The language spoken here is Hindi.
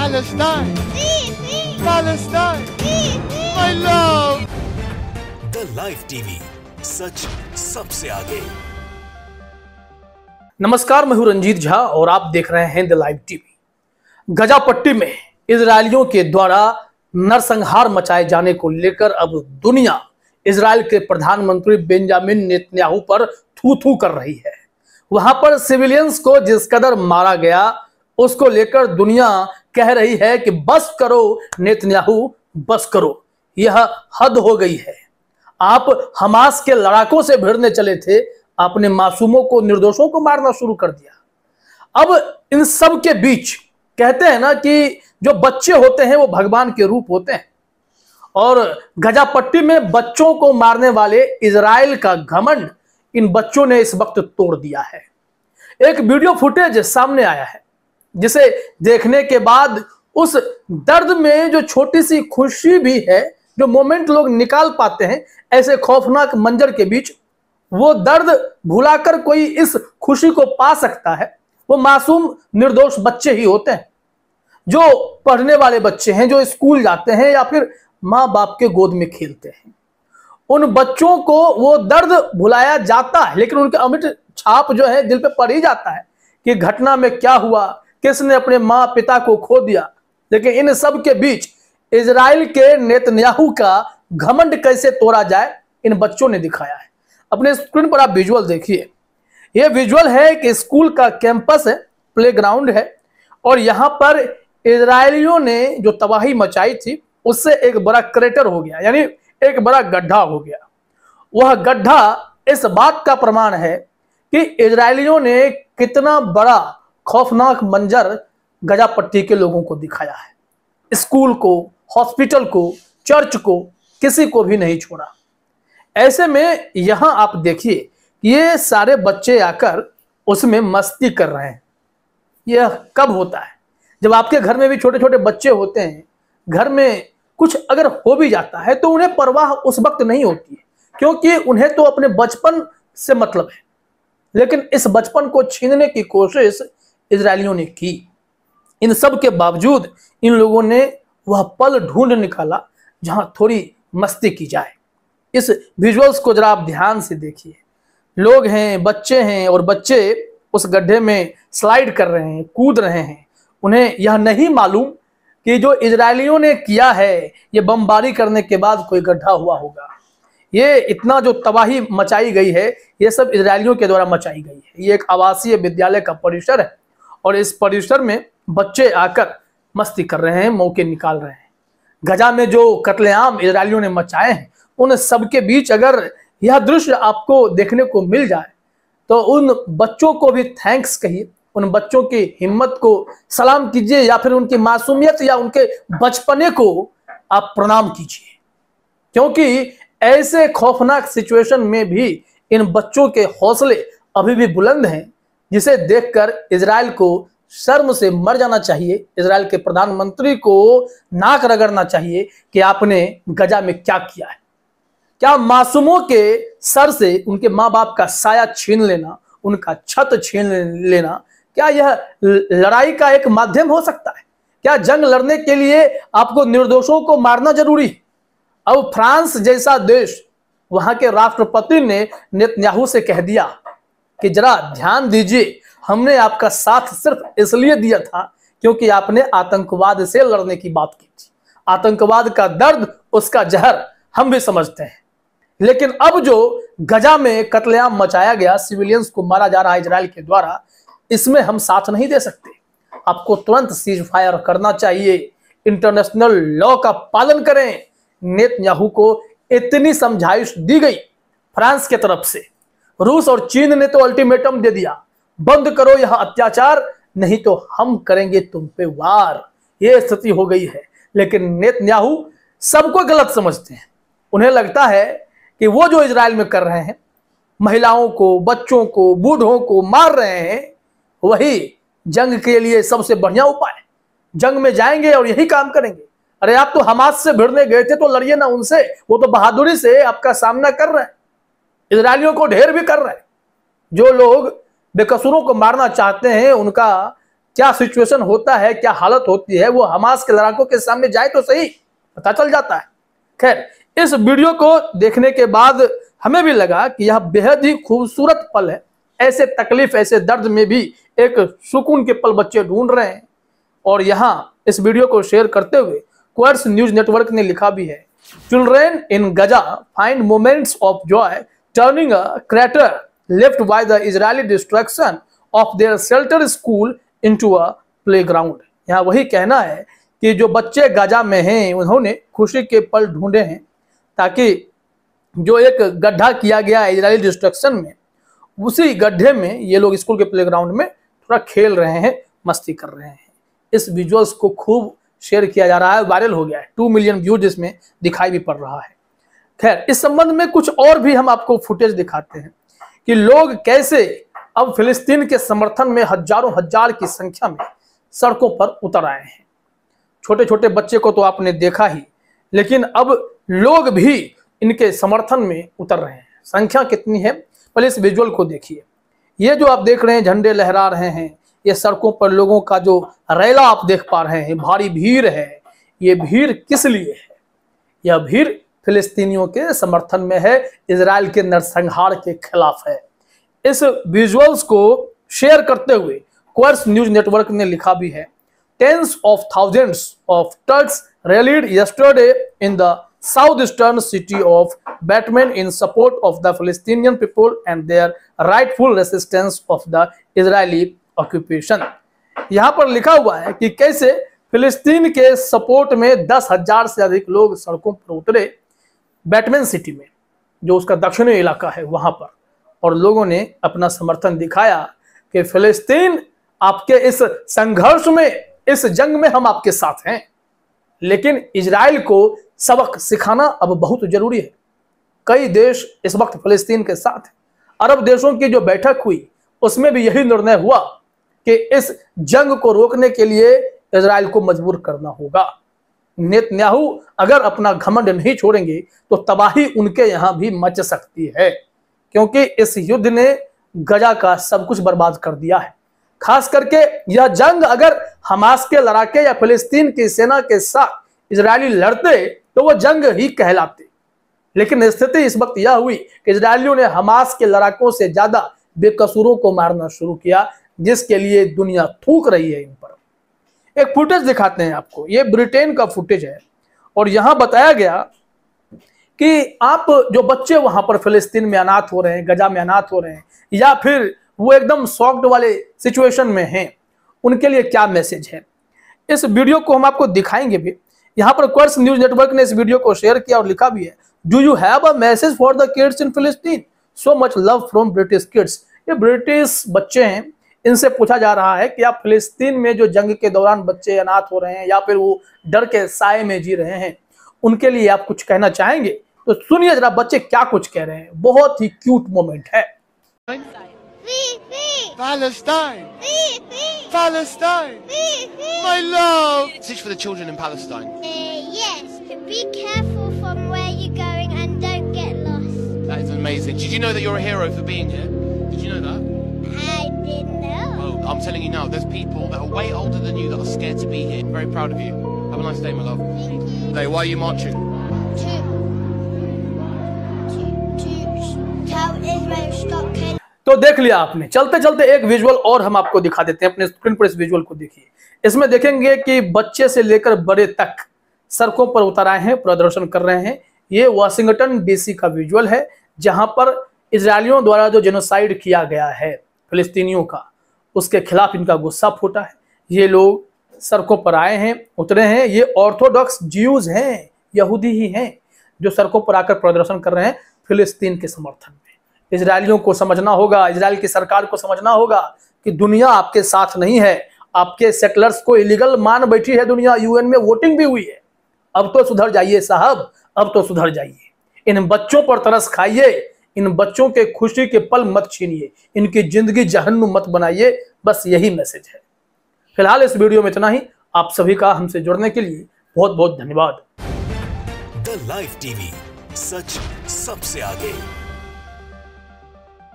Palestine. Palestine. My love. The live TV, सच सबसे आगे। नमस्कार, मैं हूं रंजीत झा और आप देख रहे हैं द लाइव टीवी। गजा पट्टी में इजरायलियों के द्वारा नरसंहार मचाए जाने को लेकर अब दुनिया इजराइल के प्रधानमंत्री बेंजामिन नेतन्याहू पर थू थू कर रही है। वहां पर सिविलियंस को जिस कदर मारा गया उसको लेकर दुनिया कह रही है कि बस करो नेतन्याहू, बस करो, यह हद हो गई है। आप हमास के लड़ाकों से भिड़ने चले थे, आपने मासूमों को, निर्दोषों को मारना शुरू कर दिया। अब इन सब के बीच कहते हैं ना कि जो बच्चे होते हैं वो भगवान के रूप होते हैं, और गजा पट्टी में बच्चों को मारने वाले इजराइल का घमंड इन बच्चों ने इस वक्त तोड़ दिया है। एक वीडियो फुटेज सामने आया है जिसे देखने के बाद उस दर्द में जो छोटी सी खुशी भी है, जो मोमेंट लोग निकाल पाते हैं ऐसे खौफनाक मंजर के बीच, वो दर्द भुलाकर कोई इस खुशी को पा सकता है, वो मासूम निर्दोष बच्चे ही होते हैं, जो पढ़ने वाले बच्चे हैं, जो स्कूल जाते हैं या फिर माँ बाप के गोद में खेलते हैं। उन बच्चों को वो दर्द भुलाया जाता है, लेकिन उनके अमिट छाप जो है दिल पे पड़ ही जाता है कि घटना में क्या हुआ, किसने अपने माँ पिता को खो दिया। लेकिन इन सब के बीच इजराइल के नेतन्याहू का घमंड कैसे तोड़ा जाए, इन बच्चों ने दिखाया है। अपने स्क्रीन पर आप विजुअल देखिए। यह विजुअल है कि स्कूल का कैंपस है, प्लेग्राउंड है, और यहां पर इजरायलियों ने जो तबाही मचाई थी उससे एक बड़ा क्रेटर हो गया, यानी एक बड़ा गड्ढा हो गया। वह गड्ढा इस बात का प्रमाण है कि इजरायलियों ने कितना बड़ा खौफनाक मंजर गजा पट्टी के लोगों को दिखाया है। स्कूल को, हॉस्पिटल को, चर्च को, किसी को भी नहीं छोड़ा। ऐसे में यहां आप देखिए, ये सारे बच्चे आकर उसमें मस्ती कर रहे हैं। यह कब होता है? जब आपके घर में भी छोटे छोटे बच्चे होते हैं, घर में कुछ अगर हो भी जाता है तो उन्हें परवाह उस वक्त नहीं होती है, क्योंकि उन्हें तो अपने बचपन से मतलब है। लेकिन इस बचपन को छीनने की कोशिश इजरायलियों ने की। इन सब के बावजूद इन लोगों ने वह पल ढूंढ निकाला जहां थोड़ी मस्ती की जाए। इस विजुअल्स को जरा आप ध्यान से देखिए। लोग हैं, बच्चे हैं, और बच्चे उस गड्ढे में स्लाइड कर रहे हैं, कूद रहे हैं। उन्हें यह नहीं मालूम कि जो इजरायलियों ने किया है ये बमबारी करने के बाद कोई गड्ढा हुआ होगा। ये इतना जो तबाही मचाई गई है ये सब इजरायलियों के द्वारा मचाई गई है। ये एक आवासीय विद्यालय का परिसर है और इस परिसर में बच्चे आकर मस्ती कर रहे हैं, मौके निकाल रहे हैं। गजा में जो कत्लेआम इजरायलियों ने मचाए हैं उन सबके बीच अगर यह दृश्य आपको देखने को मिल जाए तो उन बच्चों को भी थैंक्स कहिए, उन बच्चों की हिम्मत को सलाम कीजिए, या फिर उनकी मासूमियत या उनके बचपने को आप प्रणाम कीजिए। क्योंकि ऐसे खौफनाक सिचुएशन में भी इन बच्चों के हौसले अभी भी बुलंद हैं, जिसे देखकर इजराइल को शर्म से मर जाना चाहिए। इजराइल के प्रधानमंत्री को नाक रगड़ना चाहिए कि आपने गजा में क्या किया है। क्या मासूमों के सर से उनके माँ बाप का साया छीन लेना, उनका छत छीन लेना, क्या यह लड़ाई का एक माध्यम हो सकता है? क्या जंग लड़ने के लिए आपको निर्दोषों को मारना जरूरी है? अब फ्रांस जैसा देश, वहां के राष्ट्रपति ने नेतन्याहू से कह दिया कि जरा ध्यान दीजिए, हमने आपका साथ सिर्फ इसलिए दिया था क्योंकि आपने आतंकवाद से लड़ने की बात की थी। आतंकवाद का दर्द, उसका जहर हम भी समझते हैं। लेकिन अब जो गजा में कत्लेआम मचाया गया, सिविलियंस को मारा जा रहा है इजराइल के द्वारा, इसमें हम साथ नहीं दे सकते। आपको तुरंत सीज फायर करना चाहिए, इंटरनेशनल लॉ का पालन करें। नेतन्याहू को इतनी समझाइश दी गई फ्रांस के तरफ से, रूस और चीन ने तो अल्टीमेटम दे दिया, बंद करो यह अत्याचार, नहीं तो हम करेंगे तुम पे वार। यह स्थिति हो गई है। लेकिन नेतन्याहू सबको गलत समझते हैं। उन्हें लगता है कि वो जो इजराइल में कर रहे हैं, महिलाओं को, बच्चों को, बूढ़ों को मार रहे हैं, वही जंग के लिए सबसे बढ़िया उपाय है। जंग में जाएंगे और यही काम करेंगे। अरे आप तो हमास से भिड़ने गए थे तो लड़िए ना उनसे, वो तो बहादुरी से आपका सामना कर रहे हैं। इजरायलियों को ढेर भी कर रहे हैं। जो लोग बेकसूरों को मारना चाहते हैं उनका क्या सिचुएशन होता है, क्या हालत होती है, वो हमास के लड़ाकों के सामने जाए तो सही, पता चल जाता है। खैर, इस वीडियो को देखने के बाद हमें भी लगा कि यह बेहद ही खूबसूरत पल है। ऐसे तकलीफ, ऐसे दर्द में भी एक सुकून के पल बच्चे ढूंढ रहे हैं। और यहाँ इस वीडियो को शेयर करते हुए क्वार्ट्ज न्यूज नेटवर्क ने लिखा भी है, children in Gaza find moments of joy turning a crater left by the Israeli destruction of their shelter school into a playground. यहाँ वही कहना है कि जो बच्चे गजा में हैं उन्होंने खुशी के पल ढूंढे हैं, ताकि जो एक गड्ढा किया गया है इजरायली डिस्ट्रक्शन में, उसी गड्ढे में ये लोग स्कूल के प्लेग्राउंड में थोड़ा खेल रहे हैं, मस्ती कर रहे हैं। इस विजुअल्स को खूब शेयर किया जा रहा है, वायरल हो गया है, 2 मिलियन व्यूज इसमें दिखाई भी पड़ रहा है। खैर, इस संबंध में कुछ और भी हम आपको फुटेज दिखाते हैं कि लोग कैसे अब फिलिस्तीन के समर्थन में हजारों हजार की संख्या में सड़कों पर उतर आए हैं। छोटे छोटे बच्चे को तो आपने देखा ही, लेकिन अब लोग भी इनके समर्थन में उतर रहे हैं। संख्या कितनी है, पहले इस विजुअल को देखिए। ये जो आप देख रहे हैं, झंडे लहरा रहे हैं, ये सड़कों पर लोगों का जो रैला आप देख पा रहे हैं, भारी भीड़ है। ये भीड़ किस लिए है? यह भीड़ फिलिस्तीनियों के समर्थन में है, इजराइल के नरसंहार के खिलाफ है। इस विजुअल्स को शेयर करते हुए क्वार्ट्ज न्यूज नेटवर्क ने लिखा भी है, tens of thousands of Turks rallied yesterday in the southeastern city of Batman in support of the Palestinian people and their rightful resistance of the Israeli occupation। यहाँ पर लिखा हुआ है कि कैसे फिलिस्तीन के सपोर्ट में 10,000 से अधिक लोग सड़कों पर उतरे बैटमैन सिटी में, जो उसका दक्षिणी इलाका है वहां पर, और लोगों ने अपना समर्थन दिखाया कि फिलिस्तीन आपके इस संघर्ष में, इस जंग में हम आपके साथ हैं। लेकिन इजराइल को सबक सिखाना अब बहुत जरूरी है। कई देश इस वक्त फिलिस्तीन के साथ हैं। अरब देशों की जो बैठक हुई उसमें भी यही निर्णय हुआ कि इस जंग को रोकने के लिए इजराइल को मजबूर करना होगा। नेतन्याहू अगर अपना घमंड नहीं छोड़ेंगे तो तबाही उनके यहां भी मच सकती है, क्योंकि इस युद्ध ने गजा का सब कुछ बर्बाद कर दिया है। खास करके यह जंग अगर हमास के लड़ाके या फिलिस्तीन की सेना के साथ इजरायली लड़ते तो वो जंग ही कहलाते। लेकिन स्थिति इस वक्त यह हुई कि इजरायलियों ने हमास के लड़ाकों से ज्यादा बेकसूरों को मारना शुरू किया, जिसके लिए दुनिया थूक रही है इन पर। एक फुटेज दिखाते हैं आपको, ये ब्रिटेन का फुटेज है, और यहां बताया गया कि आप जो बच्चे वहां पर फिलिस्तीन में अनाथ हो रहे हैं, गजा में अनाथ हो रहे हैं, या फिर वो एकदम शॉक्ड वाले सिचुएशन में हैं, उनके लिए क्या मैसेज है। इस वीडियो को हम आपको दिखाएंगे भी। यहाँ पर क्वार्ट्ज न्यूज नेटवर्क ने इस वीडियो को शेयर किया और लिखा भी है, do you have a message for the kids in फिलिस्तीन, so much love from British kids. ये ब्रिटिश बच्चे हैं, इनसे पूछा जा रहा है कि आप फिलिस्तीन में जो जंग के दौरान बच्चे अनाथ हो रहे हैं या फिर वो डर के साए में जी रहे हैं, उनके लिए आप कुछ कहना चाहेंगे? तो सुनिए जरा बच्चे क्या कुछ कह रहे हैं। बहुत ही क्यूट मोमेंट है। Palestine! Palestine! My love! Message for the children in Palestine. Yes, be careful from where you're going and don't get lost. That is amazing. Did you know that you're a hero for being here? Did you know that? I didn't know. Well, I'm telling you now, there's people that are way older than you that are scared to be here. I'm very proud of you. Have a nice day, my love. Thank you. Hey, why are you marching? To tell Israel stop killing. तो देख लिया आपने। चलते चलते एक विजुअल और हम आपको दिखा देते हैं, अपने स्क्रीन पर इस विजुअल को देखिए। इसमें देखेंगे कि बच्चे से लेकर बड़े तक सड़कों पर उतर आए हैं, प्रदर्शन कर रहे हैं। ये वाशिंगटन डीसी का विजुअल है, जहां पर इजरायलियों द्वारा जो जेनोसाइड किया गया है फिलिस्तीनियों का, उसके खिलाफ इनका गुस्सा फूटा है। ये लोग सड़कों पर आए हैं, उतरे हैं। ये ऑर्थोडॉक्स ज्यूज हैं, यहूदी ही हैं, जो सड़कों पर आकर प्रदर्शन कर रहे हैं फिलिस्तीन के समर्थन में। इजरायलियों को समझना होगा, इजराइल की सरकार को समझना होगा कि दुनिया आपके साथ नहीं है। आपके सेटलर्स को इलीगल मान बैठी है दुनिया, यूएन में वोटिंग भी हुई है। अब तो सुधर जाइए साहब, अब तो सुधर जाइए। इन बच्चों पर तरस खाइए, इन बच्चों के खुशी के पल मत छीनिए, इनकी जिंदगी जहन्नुम मत बनाइए। बस यही मैसेज है। फिलहाल इस वीडियो में इतना ही। आप सभी का हमसे जुड़ने के लिए बहुत बहुत धन्यवाद। द लाइव टीवी, सच सबसे आगे।